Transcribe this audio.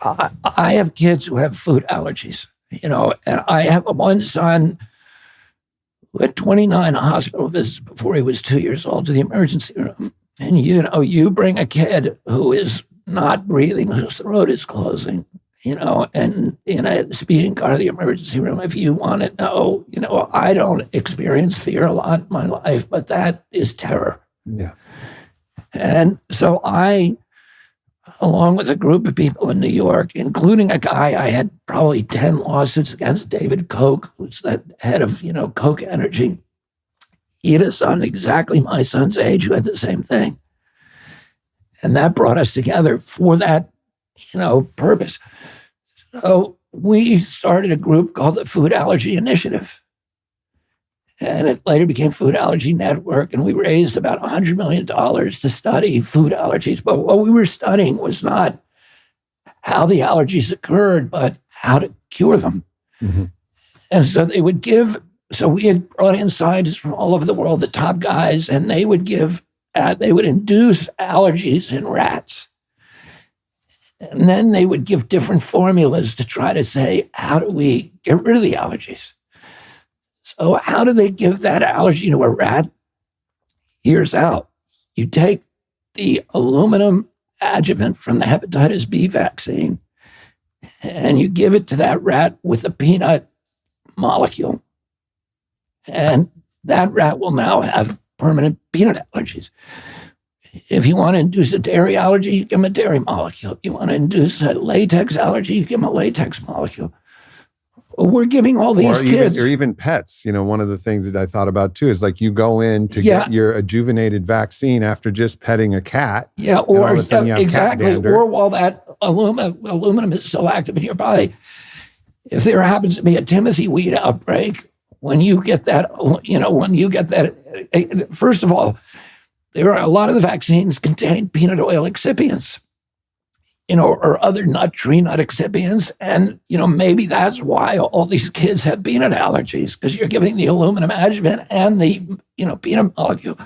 I have kids who have food allergies, and I have one son who had 29 hospital visits before he was 2 years old to the emergency room. And, you bring a kid who is not breathing, whose throat is closing, and in a speeding car to the emergency room, if you want to know, I don't experience fear a lot in my life, but that is terror. Yeah. And so I, along with a group of people in New York, including a guy, I had probably 10 lawsuits against, David Koch, who's the head of, Koch Energy. He had a son exactly my son's age who had the same thing. And that brought us together for that, purpose. So we started a group called the Food Allergy Initiative. And it later became Food Allergy Network, and we raised about $100 million to study food allergies. But what we were studying was not how the allergies occurred, but how to cure them. Mm-hmm. And so we had brought in scientists from all over the world, the top guys, and they would induce allergies in rats. And then they would give different formulas to try to say, how do we get rid of the allergies? So how do they give that allergy to a rat? Here's how. You take the aluminum adjuvant from the hepatitis B vaccine, and you give it to that rat with a peanut molecule. And that rat will now have permanent peanut allergies. If you want to induce a dairy allergy, you give them a dairy molecule. If you want to induce a latex allergy, you give them a latex molecule. We're giving all these kids. Or even pets. One of the things that I thought about too is like you go in to get your adjuvated vaccine after just petting a cat. Yeah, or exactly. Or while that aluminum is so active in your body. If there happens to be a Timothy weed outbreak, when you get that, first of all, there are a lot of the vaccines contain peanut oil excipients, or other tree nut excipients. And, maybe that's why all these kids have peanut allergies, because you're giving the aluminum adjuvant and the, peanut molecule.